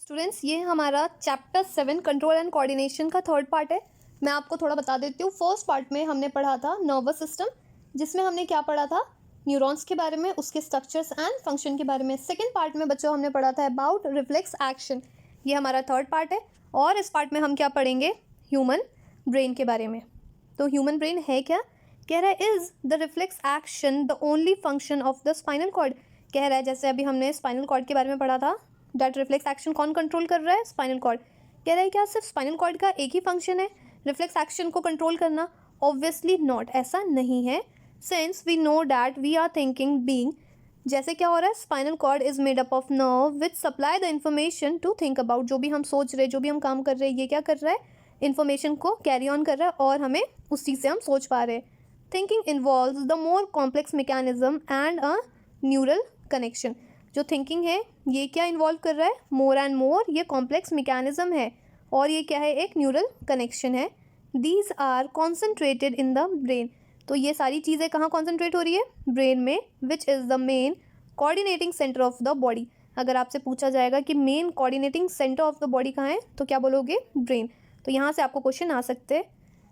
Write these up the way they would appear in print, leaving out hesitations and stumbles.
Students, ये हमारा chapter 7 control and coordination का थर्ड पार्ट है। मैं आपको थोड़ा बता देती हूँ। फर्स्ट पार्ट में हमने पढ़ा था नर्वस सिस्टम, जिसमें हमने क्या पढ़ा था, न्यूरॉन्स के बारे में, उसके स्ट्रक्चर्स एंड फंक्शन के बारे में। सेकंड पार्ट में बच्चों हमने पढ़ा था अबाउट रिफ्लेक्स एक्शन। ये हमारा थर्ड पार्ट है और इस पार्ट में हम क्या पढ़ेंगे, ह्यूमन ब्रेन के बारे में। तो ह्यूमन ब्रेन है क्या, कह रहा है is the reflex action the only function of the spinal cord. कह रहा है जैसे अभी हमने स्पाइनल कॉर्ड के बारे में पढ़ा था, डेट रिफ्लेक्स एक्शन कौन कंट्रोल कर रहा है, स्पाइनल कॉर्ड। कह रहा है क्या सिर्फ स्पाइनल कॉर्ड का एक ही फंक्शन है रिफ्लेक्स एक्शन को कंट्रोल करना? ऑब्वियसली नॉट, ऐसा नहीं है। Since we know that we are thinking being, जैसे क्या हो रहा है, spinal cord is made up of nerve which supply the information to think about. जो भी हम सोच रहे, जो भी हम काम कर रहे हैं, ये क्या कर रहा है, इन्फॉर्मेशन को कैरी ऑन कर रहा है और हमें उस चीज़ से हम सोच पा रहे हैं। Thinking involves the more complex mechanism and a neural connection. जो थिंकिंग है ये क्या इन्वॉल्व कर रहा है, मोर एंड मोर, ये कॉम्प्लेक्स मैकेनिज्म है और ये क्या है, एक न्यूरल कनेक्शन है। These are concentrated in the brain. तो ये सारी चीज़ें कहाँ कॉन्सेंट्रेट हो रही है, ब्रेन में, which is the main coordinating centre of the body. अगर आपसे पूछा जाएगा कि main coordinating centre of the body कहाँ है, तो क्या बोलोगे, ब्रेन। तो यहाँ से आपको क्वेश्चन आ सकते हैं।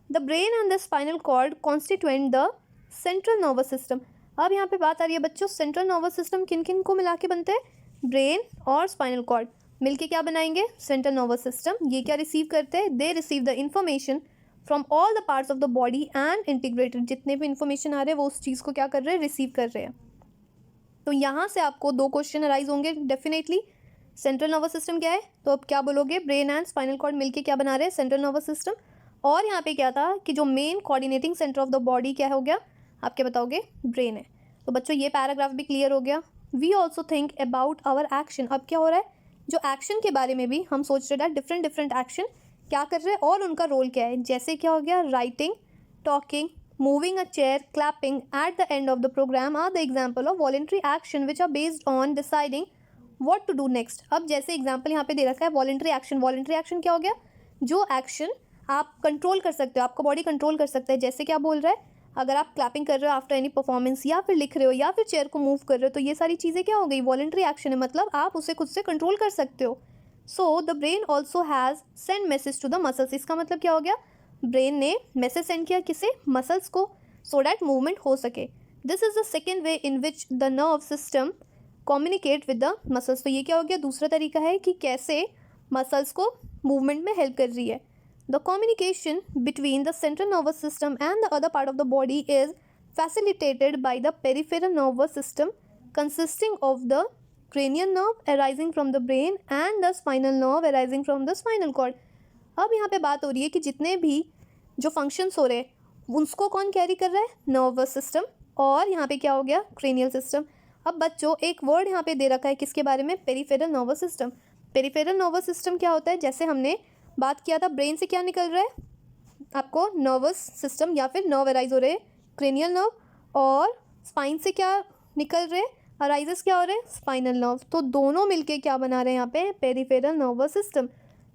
The brain and the spinal cord constituent the central nervous system. अब यहाँ पे बात आ रही है बच्चों, सेंट्रल नर्वस सिस्टम किन किन को मिला के बनते हैं, ब्रेन और स्पाइनल कॉर्ड मिलके क्या बनाएंगे, सेंट्रल नर्वस सिस्टम। ये क्या रिसीव करते हैं, they receive the information from all the parts of the body and integrated. जितने भी इन्फॉर्मेशन आ रहे हैं वो उस चीज़ को क्या कर रहे हैं, रिसीव कर रहे हैं। तो यहाँ से आपको दो क्वेश्चन अराइज होंगे डेफिनेटली। सेंट्रल नर्वस सिस्टम क्या है, तो अब क्या बोलोगे, ब्रेन एंड स्पाइनल कॉर्ड मिलके क्या बना रहे हैं, सेंट्रल नर्वस सिस्टम। और यहाँ पे क्या था कि जो main coordinating centre of the body क्या हो गया, आप क्या बताओगे, ब्रेन है। तो बच्चों ये पैराग्राफ भी क्लियर हो गया। We also think about our action. अब क्या हो रहा है, जो एक्शन के बारे में भी हम सोच रहे हैं, डिफरेंट डिफरेंट एक्शन क्या कर रहे हैं और उनका रोल क्या है। जैसे क्या हो गया, writing, talking, moving a chair, clapping at the end of the programme are the example of voluntary action which are based on deciding what to do next. अब जैसे एग्जाम्पल यहाँ पे दे रखा है वॉलेंट्री एक्शन। वॉलेंट्री एक्शन क्या हो गया, जो एक्शन आप कंट्रोल कर सकते हो, आपका बॉडी कंट्रोल कर सकता है। जैसे क्या बोल रहा है, अगर आप क्लैपिंग कर रहे हो आफ्टर एनी परफॉर्मेंस, या फिर लिख रहे हो, या फिर चेयर को मूव कर रहे हो, तो ये सारी चीज़ें क्या हो गई, वॉलेंट्री एक्शन है, मतलब आप उसे खुद से कंट्रोल कर सकते हो। So the brain also has send message to the muscles. इसका मतलब क्या हो गया, ब्रेन ने मैसेज सेंड किया किसे, मसल्स को, सो डैट मूवमेंट हो सके। This is the second way in which the nerve system communicate with the muscles. तो ये क्या हो गया, दूसरा तरीका है कि कैसे मसल्स को मूवमेंट में हेल्प कर रही है। The communication between the central nervous system and the other part of the body is facilitated by the peripheral nervous system consisting of the cranial nerve arising from the brain and the spinal nerve arising from the spinal cord. अब यहाँ पे बात हो रही है कि जितने भी जो फंक्शंस हो रहे हैं उसको कौन कैरी कर रहा है, नर्वस सिस्टम, और यहाँ पे क्या हो गया, क्रेनियल सिस्टम। अब बच्चों एक वर्ड यहाँ पे दे रखा है किसके बारे में, peripheral nervous system. Peripheral nervous system क्या होता है, जैसे हमने बात किया था ब्रेन से क्या निकल रहा है, आपको नर्वस सिस्टम या फिर नर्व अराइज हो रहे हैं, क्रेनियल नर्व, और स्पाइन से क्या निकल रहे हैं, अराइजेस क्या हो रहे हैं, स्पाइनल नर्व। तो दोनों मिलके क्या बना रहे हैं यहाँ पे, पेरिफेरल नर्वस सिस्टम।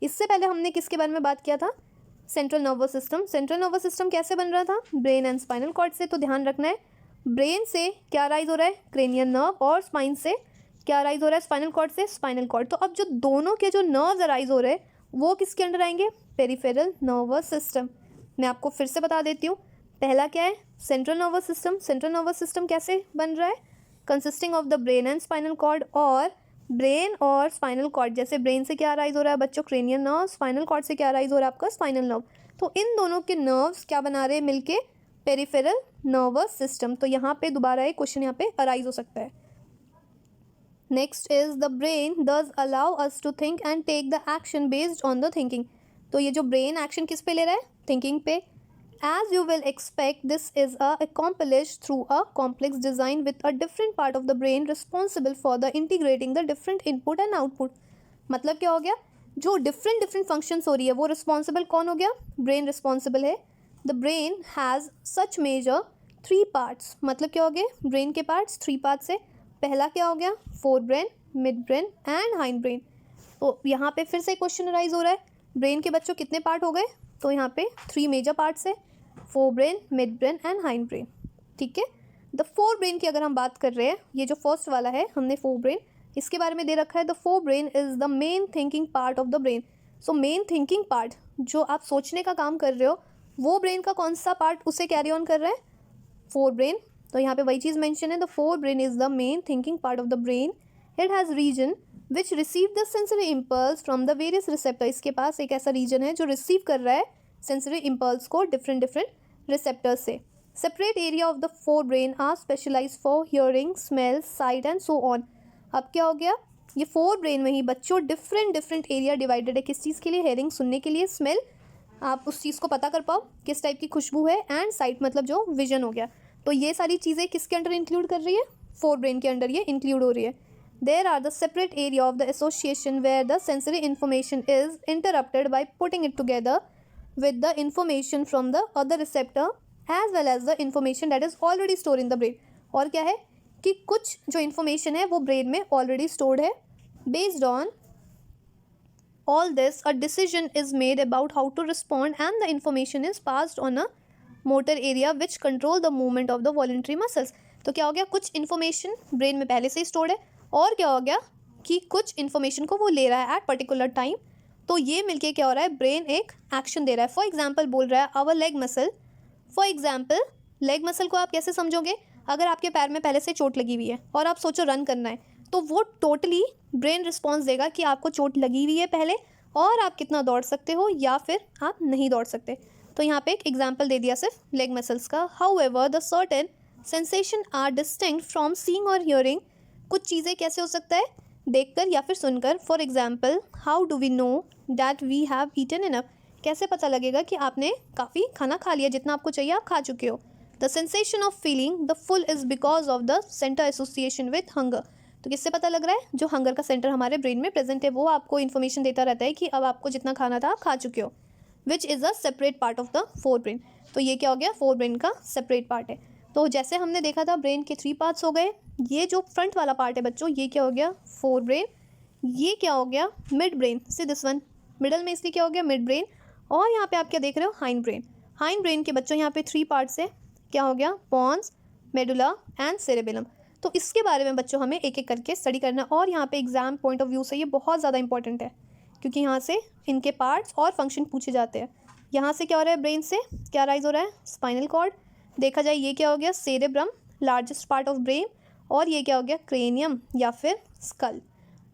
इससे पहले हमने किसके बारे में बात किया था, central nervous system. Central nervous system कैसे बन रहा था, ब्रेन एंड स्पाइनल कॉर्ड से। तो ध्यान रखना है, ब्रेन से क्या अराइज हो रहा है, क्रेनियल नर्व, और स्पाइन से क्या अराइज हो रहा है, स्पाइनल कॉर्ड से, स्पाइनल कॉर्ड। तो अब जो दोनों के जो नर्व्स अराइज हो रहे हैं वो किसके अंडर आएंगे, पेरिफेरल नर्वस सिस्टम। मैं आपको फिर से बता देती हूँ, पहला क्या है, central nervous system. Central nervous system कैसे बन रहा है, consisting of the brain and spinal cord, और ब्रेन और स्पाइनल कॉर्ड, जैसे ब्रेन से क्या अराइज हो रहा है बच्चों, क्रेनियल नर्व, स्पाइनल कॉर्ड से क्या अराइज हो रहा है आपका, स्पाइनल नर्व। तो इन दोनों के नर्व्स क्या बना रहे हैं मिलके, पेरिफेरल नर्वस सिस्टम। तो यहाँ पे दोबारा एक क्वेश्चन यहाँ पे अराइज हो सकता है। Next is the brain does allow us to think and take the action based on the thinking. तो ये जो ब्रेन एक्शन किस पे ले रहा है, थिंकिंग पे। As you will expect, this is accomplished through a complex design with a different part of the brain responsible for the integrating the different input and output. मतलब क्या हो गया, जो डिफरेंट डिफरेंट फंक्शंस हो रही है वो रिस्पॉन्सिबल कौन हो गया, ब्रेन रिस्पॉन्सिबल है। The brain has such major 3 parts. मतलब क्या हो गए, ब्रेन के पार्ट्स 3 पार्ट्स है। पहला क्या हो गया, fore brain, mid brain and hind brain. तो यहाँ पे फिर से क्वेश्चन अराइज हो रहा है, ब्रेन के बच्चों कितने पार्ट हो गए, तो यहाँ पे 3 मेजर पार्ट्स है, fore brain, mid brain and hind brain. ठीक है, द फोर ब्रेन की अगर हम बात कर रहे हैं, ये जो फर्स्ट वाला है हमने फोर ब्रेन, इसके बारे में दे रखा है the fore brain is the main thinking part of the brain. So main thinking part, जो आप सोचने का काम कर रहे हो, वो ब्रेन का कौन सा पार्ट उसे कैरी ऑन कर रहा है? Fore brain. तो यहाँ पे वही चीज़ मेंशन है, the fore brain is the main thinking part of the brain. It has region which receive the sensory impulse from the various receptor. इसके पास एक ऐसा रीजन है जो रिसीव कर रहा है सेंसरी इम्पल्स को डिफरेंट रिसेप्टर्स से। Separate area of the fore brain are specialise for hearing, smell, sight and so on. अब क्या हो गया, ये फोर ब्रेन में ही बच्चों डिफरेंट एरिया डिवाइडेड है। किस चीज़ के लिए? हेयरिंग, सुनने के लिए, स्मेल, आप उस चीज़ को पता कर पाओ किस टाइप की खुशबू है, एंड साइट मतलब जो विजन हो गया। तो ये सारी चीज़ें किसके अंडर इंक्लूड कर रही है? फोर ब्रेन के अंडर ये इंक्लूड हो रही है। There are the separate area of the association where the sensory information is interrupted by putting it together with the information from the other receptor as well as the information that is already stored in the brain। और क्या है कि कुछ जो information है वो brain में already stored है। Based on all this a decision is made about how to respond and the information is passed on a motor area which control the movement of the voluntary muscles। तो क्या हो गया, कुछ information brain में पहले से ही stored है, और क्या हो गया कि कुछ इन्फॉर्मेशन को वो ले रहा है एट पर्टिकुलर टाइम। तो ये मिलके क्या हो रहा है, ब्रेन एक एक्शन दे रहा है। फॉर एग्जाम्पल बोल रहा है our leg muscle. For example leg muscle को आप कैसे समझोगे? अगर आपके पैर में पहले से चोट लगी हुई है और आप सोचो रन करना है, तो वो टोटली ब्रेन रिस्पॉन्स देगा कि आपको चोट लगी हुई है पहले, और आप कितना दौड़ सकते हो या फिर आप नहीं दौड़ सकते। तो यहाँ पे एक एग्जाम्पल दे दिया सिर्फ लेग मसल्स का। However the certain sensation are distinct from seeing और हियरिंग। कुछ चीज़ें कैसे हो सकता है? देखकर या फिर सुनकर। For example how do we know that we have eaten enough. कैसे पता लगेगा कि आपने काफ़ी खाना खा लिया, जितना आपको चाहिए आप खा चुके हो। The sensation of feeling the full is because of the centre association with hunger. तो किससे पता लग रहा है? जो हंगर का सेंटर हमारे ब्रेन में प्रेजेंट है, वो आपको इन्फॉर्मेशन देता रहता है कि अब आपको जितना खाना था आप खा चुके हो, which is a separate part of the fore brain. तो ये क्या हो गया, फोर ब्रेन का सेपरेट पार्ट है। तो जैसे हमने देखा था ब्रेन के 3 पार्ट्स हो गए। ये जो फ्रंट वाला पार्ट है बच्चों, ये क्या हो गया, फोर ब्रेन। ये क्या हो गया, mid brain. See this one, middle में इसलिए क्या हो गया, मिड ब्रेन। और यहाँ पे आप क्या देख रहे हो, हाइंड ब्रेन। हाइंड ब्रेन के बच्चों यहाँ पे 3 पार्ट्स है। क्या हो गया, पॉन्स, मेडुला एंड सेरेबेलम। तो इसके बारे में बच्चों हमें एक एक करके स्टडी करना है, और यहाँ पे एग्जाम पॉइंट ऑफ व्यू से ये बहुत ज़्यादा इंपॉर्टेंट है, क्योंकि यहाँ से इनके पार्ट्स और फंक्शन पूछे जाते हैं। यहाँ से क्या हो रहा है, ब्रेन से क्या राइज हो रहा है, स्पाइनल कॉर्ड। देखा जाए ये क्या हो गया, cerebrum, largest part of brain. और ये क्या हो गया, क्रेनियम या फिर स्कल।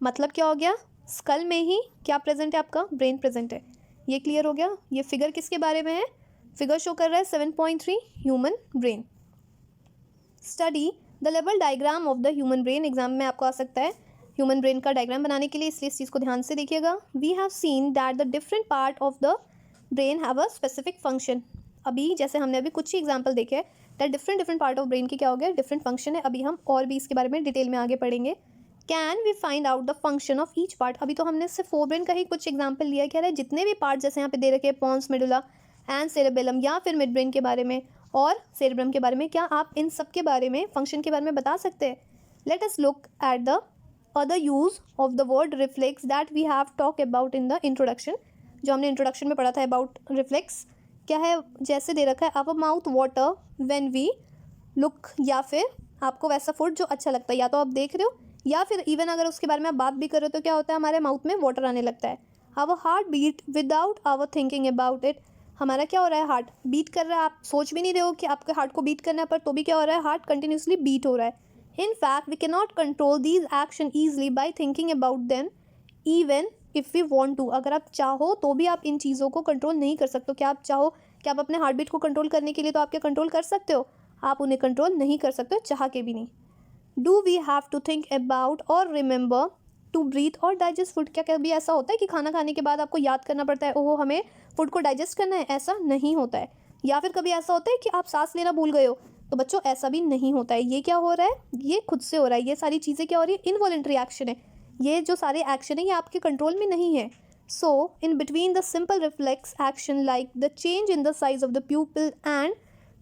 मतलब क्या हो गया, स्कल में ही क्या प्रेजेंट है, आपका ब्रेन प्रेजेंट है। ये क्लियर हो गया। ये फिगर किसके बारे में है, फिगर शो कर रहा है 7.3 human brain. Study the level diagram of the human brain. Exam में आपको आ सकता है ह्यूमन ब्रेन का डायग्राम बनाने के लिए, इसलिए इस चीज़ को ध्यान से देखिएगा। We have seen that the different part of the brain have a specific function. अभी जैसे हमने अभी कुछ ही एग्जाम्पल देखे हैं, that different part of brain की क्या हो गया, डिफरेंट फंक्शन है। अभी हम और भी इसके बारे में डिटेल में आगे पढ़ेंगे। Can we find out the function of each part. अभी तो हमने सिर्फ फोर ब्रेन का ही कुछ एग्जाम्पल लिया, कह रहे हैं जितने भी पार्ट जैसे यहाँ पे दे रखे हैं, पॉन्स, मेडुला एंड सेरेबेलम, या फिर मिड ब्रेन के बारे में और सेरेब्रम के बारे में, क्या आप इन सब के बारे में, फंक्शन के बारे में बता सकते हैं? Let us look at the other use of the word reflex that we have talk about in the introduction. जो हमने इंट्रोडक्शन में पढ़ा था अबाउट रिफ्लेक्स, क्या है, जैसे दे रखा है our mouth water when we look, या फिर आपको वैसा फूड जो अच्छा लगता है, या तो आप देख रहे हो या फिर इवन अगर उसके बारे में आप बात भी कर रहे हो, तो क्या होता है, हमारे माउथ में वाटर आने लगता है। Our heart beat without our thinking about it. हमारा क्या हो रहा है, हार्ट बीट कर रहा है, आप सोच भी नहीं रहे हो कि आपके हार्ट को बीट करना है, पर तो भी क्या हो रहा है, हार्ट कंटिन्यूसली बीट हो रहा है। In fact we can not control these action easily by thinking about them even if we want to. अगर आप चाहो तो भी आप इन चीज़ों को कंट्रोल नहीं कर सकते हो। क्या आप चाहो कि आप अपने हार्ट बीट को कंट्रोल करने के लिए तो आप क्या कंट्रोल कर सकते हो, आप उन्हें कंट्रोल नहीं कर सकते हो, चाह के भी नहीं। Do we have to think about और रिमेंबर टू ब्रीथ और डाइजेस्ट फूड। क्या कभी ऐसा होता है कि खाना खाने के बाद आपको याद करना पड़ता है, ओहो हमें फूड को डाइजेस्ट करना है? ऐसा नहीं होता है। या फिर कभी ऐसा होता है कि आप सांस लेना भूल गए हो? तो बच्चों ऐसा भी नहीं होता है। ये क्या हो रहा है, ये खुद से हो रहा है। ये सारी चीज़ें क्या हो रही है, इनवॉलेंट्री एक्शन है। ये जो सारे एक्शन है ये आपके कंट्रोल में नहीं है। So in between the simple reflex action like the change in the size of the pupil and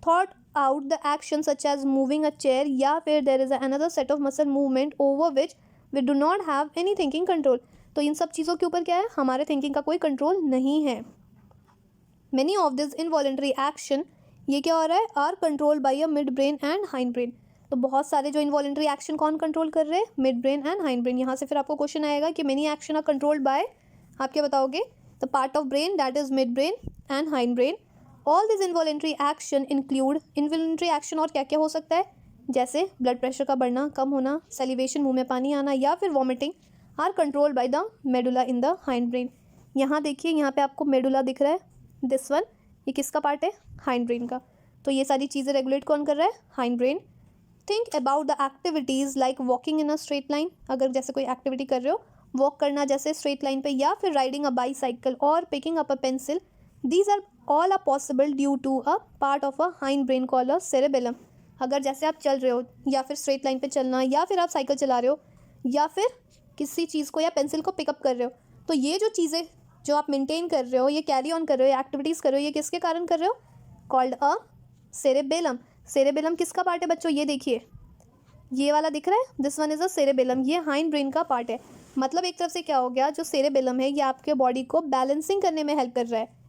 thought out the action such as moving a chair, या फिर there is another set of muscle movement over which we do not have any thinking control। तो इन सब चीज़ों के ऊपर क्या है, हमारे थिंकिंग का कोई कंट्रोल नहीं है। many of this involuntary action, ये क्या हो रहा है, are controlled by a mid brain and hind brain। तो बहुत सारे जो इनवॉलेंट्री एक्शन कौन कंट्रोल कर रहे हैं, mid brain and hind brain. यहाँ से फिर आपको क्वेश्चन आएगा कि many action are controlled by, आप क्या बताओगे, the part of brain that is mid brain and hind brain. All this involuntary action include, involuntary action और क्या क्या हो सकता है, जैसे ब्लड प्रेशर का बढ़ना कम होना, सेलिवेशन मुंह में पानी आना या फिर vomiting, are controlled by the medulla in the hind brain. यहाँ देखिए, यहाँ पे आपको मेडुला दिख रहा है, दिस वन, ये किसका पार्ट है, हाइंड ब्रेन का। तो ये सारी चीज़ें रेगुलेट कौन कर रहा है, hind brain. Think about the activities like walking in a straight line, अगर जैसे कोई एक्टिविटी कर रहे हो, वॉक करना जैसे स्ट्रेट लाइन पे, या फिर राइडिंग अ बाईसाइकिल और picking up a pencil, these are all are possible due to a part of a hind brain called a cerebellum. अगर जैसे आप चल रहे हो, या फिर स्ट्रेट लाइन पे चलना, या फिर आप साइकिल चला रहे हो, या फिर किसी चीज़ को या पेंसिल को पिकअप कर रहे हो, तो ये जो चीज़ें जो आप मेंटेन कर रहे हो, ये कैरी ऑन कर रहे हो, एक्टिविटीज़ कर रहे हो, ये किसके कारण कर रहे हो, कॉल्ड अ सेरेबेलम। सेरेबेलम किसका पार्ट है बच्चों, ये देखिए, ये वाला दिख रहा है, this one is a cerebellum, ये हाइंड ब्रेन का पार्ट है। मतलब एक तरफ से क्या हो गया, जो सेरेबेलम है ये आपके बॉडी को बैलेंसिंग करने में हेल्प कर रहा है।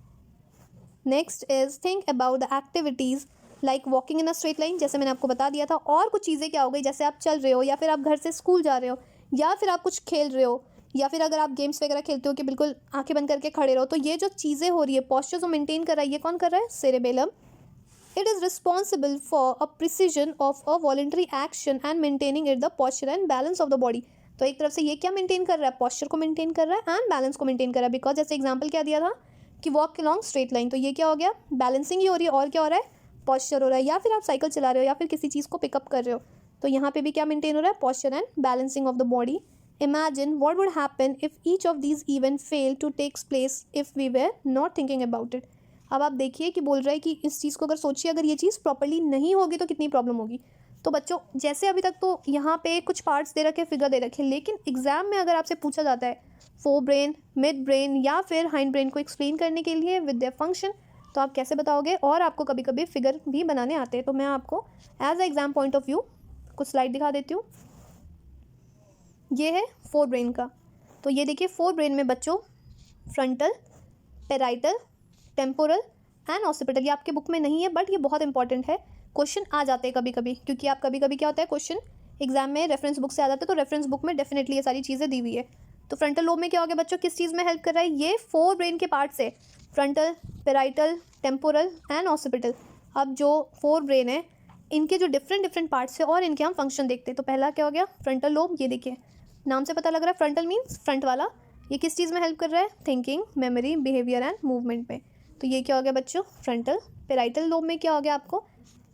Next is think about the activities like walking in a straight line, जैसे मैंने आपको बता दिया था। और कुछ चीज़ें क्या हो गई, जैसे आप चल रहे हो, या फिर आप घर से स्कूल जा रहे हो, या फिर आप कुछ खेल रहे हो, या फिर अगर आप गेम्स वगैरह खेलते हो कि बिल्कुल आंखें बंद करके खड़े रहो, तो ये जो चीज़ें हो रही है, पॉस्चर जो मेंटेन कर रहा है, ये कौन कर रहा है, cerebellum. It is responsible for a precision of a voluntary action and maintaining it the posture and balance of the body. तो एक तरफ से ये क्या मेंटेन कर रहा है, पॉस्चर को मेंटेन कर रहा है एंड बैलेंस को मेंटेन कर रहा है। बिकॉज जैसे एग्जांपल क्या दिया था कि वॉक अलॉन्ग स्ट्रेट लाइन, तो ये क्या हो गया, बैलेंसिंग ही हो रही है, और क्या हो रहा है, पॉस्चर हो रहा है। या फिर आप साइकिल चला रहे हो, या फिर किसी चीज़ को पिकअप कर रहे हो, तो यहाँ पे भी क्या मेंटेन हो रहा है, posture and balancing of the body. Imagine what would happen if each of these event fail to takes place if we were not thinking about it. अब आप देखिए कि बोल रहा है कि इस चीज़ को अगर सोचिए, अगर ये चीज़ प्रॉपर्ली नहीं होगी तो कितनी प्रॉब्लम होगी। तो बच्चों, जैसे अभी तक तो यहाँ पे कुछ पार्ट्स दे रखे, फिगर दे रखे, लेकिन एग्जाम में अगर आपसे पूछा जाता है फोर ब्रेन, मिड ब्रेन या फिर हाइंड ब्रेन को एक्सप्लेन करने के लिए विद देयर फंक्शन, तो आप कैसे बताओगे। और आपको कभी कभी फिगर भी बनाने आते हैं, तो मैं आपको as a exam point of view कुछ स्लाइड दिखा देती हूँ। ये है फोर ब्रेन का। तो ये देखिए, फोर ब्रेन में बच्चों frontal, parietal, temporal and occipital, ये आपके बुक में नहीं है बट ये बहुत इंपॉर्टेंट है, क्वेश्चन आ जाते हैं कभी कभी, क्योंकि आप कभी कभी क्या होता है, क्वेश्चन एग्जाम में रेफरेंस बुक से आ जाते हैं, तो रेफरेंस बुक में डेफिनेटली ये सारी चीज़ें दी हुई है। तो फ्रंटल लोब में क्या हो गया बच्चों, किस चीज़ में हेल्प कर रहा है, ये फोर ब्रेन के पार्ट से, frontal, parietal, temporal and occipital. अब जो फोर ब्रेन है, इनके जो डिफरेंट पार्ट्स है और इनके हम फंक्शन देखते हैं। तो पहला क्या हो गया, फ्रंटल लोब, ये देखिए नाम से पता लग रहा है, फ्रंटल मीन्स फ्रंट वाला, ये किस चीज़ में हेल्प कर रहा है, thinking, memory, behaviour and movement में। तो ये क्या हो गया बच्चों, फ्रंटल। पेराइटल लोब में क्या हो गया आपको,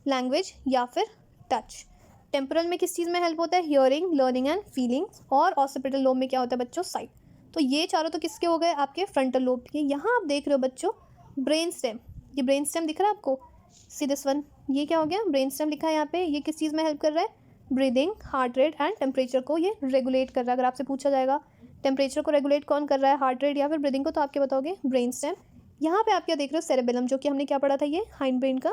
लैंग्वेज या फिर टच। टेम्पोरल में किस चीज़ में हेल्प होता है, हियरिंग, लर्निंग एंड फीलिंग्स। और ऑसिपिटल लोब में क्या होता है बच्चों, साइट। तो ये चारों तो किसके हो गए, आपके फ्रंटल लोब के। यहाँ आप देख रहे हो बच्चों ब्रेन स्टेम, ये ब्रेन स्टेम दिख रहा है आपको, सी दिस वन, ये क्या हो गया, ब्रेन स्टेम लिखा है यहाँ पे। ये किस चीज़ में हेल्प कर रहा है, breathing, heart rate and temperature को ये रेगुलेट कर रहा है। अगर आपसे पूछा जाएगा टेम्परेचर को रेगुलेट कौन कर रहा है, हार्ट रेट या फिर ब्रीदिंग को, तो आप क्या बताओगे, ब्रेन स्टेम। यहाँ पे आप क्या देख रहे हो, सेरेबेलम, जो कि हमने क्या पढ़ा था, ये हाइंड ब्रेन का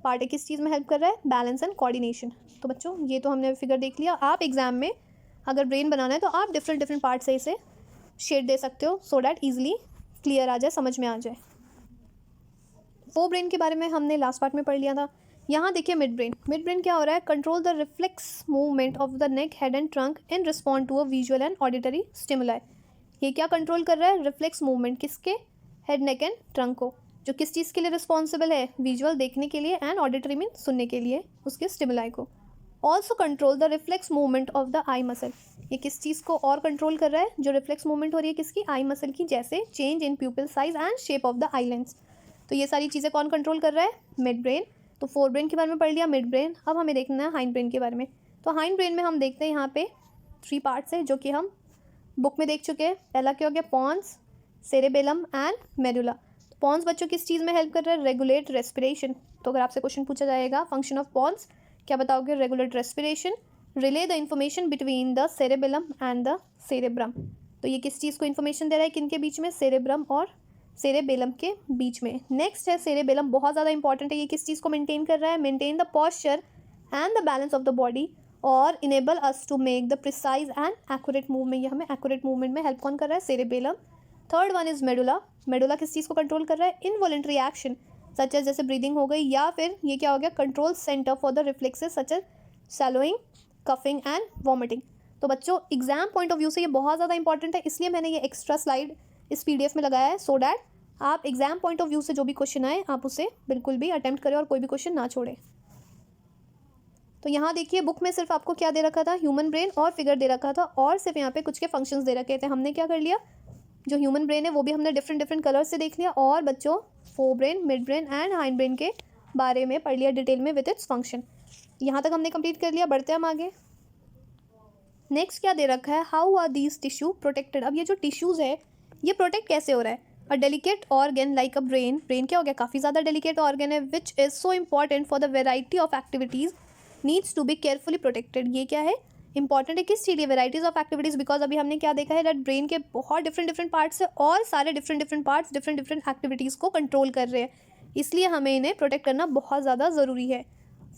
पार्ट है, किस चीज़ में हेल्प कर रहा है, बैलेंस एंड कोऑर्डिनेशन। तो बच्चों ये तो हमने फिगर देख लिया। आप एग्जाम में अगर ब्रेन बनाना है तो आप डिफरेंट पार्ट से इसे शेड दे सकते हो, सो डैट ईजिली क्लियर आ जाए, समझ में आ जाए। फोर ब्रेन के बारे में हमने लास्ट पार्ट में पढ़ लिया था। यहाँ देखिए मिड ब्रेन, मिड ब्रेन क्या हो रहा है, control the reflex movement of the neck, head and trunk in respond to a visual and auditory stimuli. ये क्या कंट्रोल कर रहा है, रिफ्लेक्स मूवमेंट, किसके, हेड, नेक एंड ट्रंक को, जो किस चीज़ के लिए रिस्पॉन्सिबल है, विजुअल देखने के लिए एंड ऑडिटरी मीन सुनने के लिए, उसके स्टिमुलाई को। Also control the reflex movement of the I muscle, ये किस चीज़ को और कंट्रोल कर रहा है, जो रिफ्लेक्स मूवमेंट हो रही है किसकी, आई मसल की, जैसे change in प्यूपिल size and shape of the eye lens. तो ये सारी चीज़ें कौन कंट्रोल कर रहा है, मिड ब्रेन। तो फोर ब्रेन के बारे में पढ़ लिया, मिड ब्रेन। अब हमें देखना है हाइंड ब्रेन के बारे में। तो हाइंड ब्रेन में हम देखते हैं यहाँ पे 3 पार्ट्स है, जो कि हम बुक में देख चुके हैं। पहला क्या हो गया, pons, cerebellum and medulla. Pons बच्चों किस चीज़ में हेल्प कर रहा है, रेगुलेट रेस्पिरेशन। तो अगर आपसे क्वेश्चन पूछा जाएगा फंक्शन ऑफ पॉन्स, क्या बताओगे, regulate respiration, relay the information between the cerebellum and the cerebrum. तो ये किस चीज़ को इन्फॉर्मेशन दे रहा है, किनके बीच में, सेरेब्रम और सेरेबेलम के बीच में। नेक्स्ट है सेरेबेलम, बहुत ज़्यादा इंपॉर्टेंट है, ये किस चीज़ को मेंटेन कर रहा है, maintain the posture and the balance of the body और enable us to make the precise and accurate movement. ये हमें एक्यूरेट मूवमेंट में हेल्प कौन कर रहा है, cerebellum. Third one is medulla, medulla किस चीज़ को कंट्रोल कर रहा है, इनवॉलेंट्री एक्शन सच एज, जैसे ब्रीदिंग हो गई, या फिर ये क्या हो गया, control centre for the reflexes such as swallowing, coughing and vomiting. तो बच्चों एग्जाम पॉइंट ऑफ व्यू से ये बहुत ज़्यादा इंपॉर्टेंट है, इसलिए मैंने ये एक्स्ट्रा स्लाइड इस PDF में लगाया है, सो डैट आप एग्जाम पॉइंट ऑफ व्यू से जो भी क्वेश्चन आए आप उसे बिल्कुल भी अटेम्प्ट करें और कोई भी क्वेश्चन ना छोड़ें। तो यहाँ देखिए बुक में सिर्फ आपको क्या दे रखा था, ह्यूमन ब्रेन और फिगर दे रखा था, और सिर्फ यहाँ पे कुछ के फंक्शंस दे रखे थे। हमने क्या कर लिया, जो ह्यूमन ब्रेन है वो भी हमने डिफरेंट डिफरेंट कलर से देख लिया, और बच्चों fore brain, mid brain and hind brain के बारे में पढ़ लिया डिटेल में विद इट्स फंक्शन। यहाँ तक हमने कंप्लीट कर लिया। बढ़ते हम आगे। नेक्स्ट क्या दे रखा है, how are these tissue protected. अब ये जो टिश्यूज़ है ये प्रोटेक्ट कैसे हो रहा है। A delicate organ like a brain, brain क्या हो गया, काफ़ी ज़्यादा डेलिकेट ऑर्गन है, which is so important for the variety of activities needs to be carefully protected. ये क्या है, इंपॉर्टेंट है किस चीज़ लिए, वेराइटीज़ ऑफ एक्टिविटीज़। बिकॉज अभी हमने क्या देखा है दैट ब्रेन के बहुत डिफरेंट डिफरेंट पार्ट्स है और सारे different different parts different different activities को कंट्रोल कर रहे हैं, इसलिए हमें इन्हें प्रोटेक्ट करना बहुत ज़्यादा ज़रूरी है।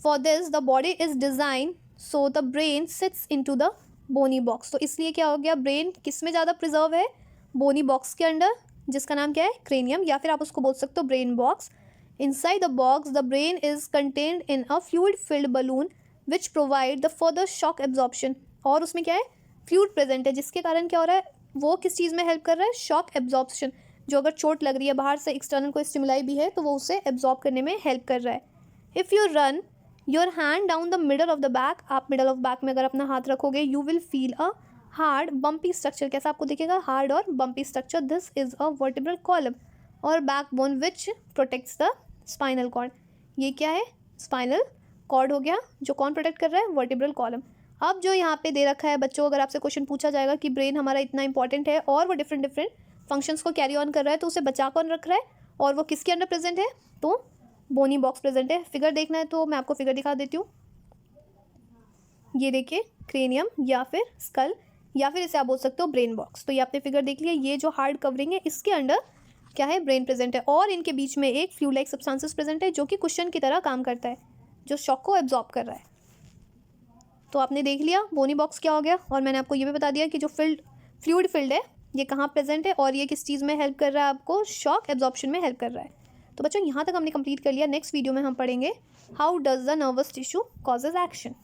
For this the body is design so the brain sits into the bony box. तो इसलिए क्या हो गया, ब्रेन किस में ज़्यादा प्रिजर्व है, बोनी बॉक्स के अंडर, जिसका नाम क्या है, क्रेनियम, या फिर आप उसको बोल सकते हो brain box. Inside the box the brain is contained in a fluid filled balloon which provide the further shock absorption. और उसमें क्या है, फ्लूइड प्रेजेंट है, जिसके कारण क्या हो रहा है, वो किस चीज़ में हेल्प कर रहा है, शॉक एब्जॉर्प्शन। जो अगर चोट लग रही है, बाहर से एक्सटर्नल कोई स्टिमुलाई भी है तो वो उसे एब्जॉर्ब करने में हेल्प कर रहा है। If you run your hand down the middle of the back, आप मिडल ऑफ बैक में अगर अपना हाथ रखोगे, you will feel a hard bumpy structure. कैसा आपको दिखेगा, हार्ड और bumpy structure. This is a vertebral column और backbone which protects the spinal cord. ये क्या है, स्पाइनल कॉर्ड हो गया, जो कौन प्रोटेक्ट कर रहा है, वर्टिब्रल कॉलम। अब जो यहाँ पे दे रखा है बच्चों, अगर आपसे क्वेश्चन पूछा जाएगा कि ब्रेन हमारा इतना इंपॉर्टेंट है और वो डिफरेंट डिफरेंट फंक्शंस को कैरी ऑन कर रहा है, तो उसे बचा कौन रख रहा है और वो किसके अंडर प्रेजेंट है, तो बोनी बॉक्स प्रेजेंट है। फिगर देखना है तो मैं आपको फिगर दिखा देती हूँ। ये देखिए क्रेनियम या फिर स्कल, या फिर इसे आप बोल सकते हो ब्रेन बॉक्स। तो ये आपने फिगर देख लिया, ये जो हार्ड कवरिंग है इसके अंडर क्या है, ब्रेन प्रेजेंट है, और इनके बीच में एक फ्लूइड लाइक सब्सटेंसेस प्रेजेंट है जो कि कुशन की तरह काम करता है, जो शॉक को एब्जॉर्ब कर रहा है। तो आपने देख लिया बोनी बॉक्स क्या हो गया, और मैंने आपको ये भी बता दिया कि जो फ्लूइड फिल्ड है ये कहाँ प्रेजेंट है और ये किस चीज़ में हेल्प कर रहा है, आपको शॉक एब्जॉर्प्शन में हेल्प कर रहा है। तो बच्चों यहाँ तक हमने कंप्लीट कर लिया। नेक्स्ट वीडियो में हम पढ़ेंगे how does the nervous tissue causes action.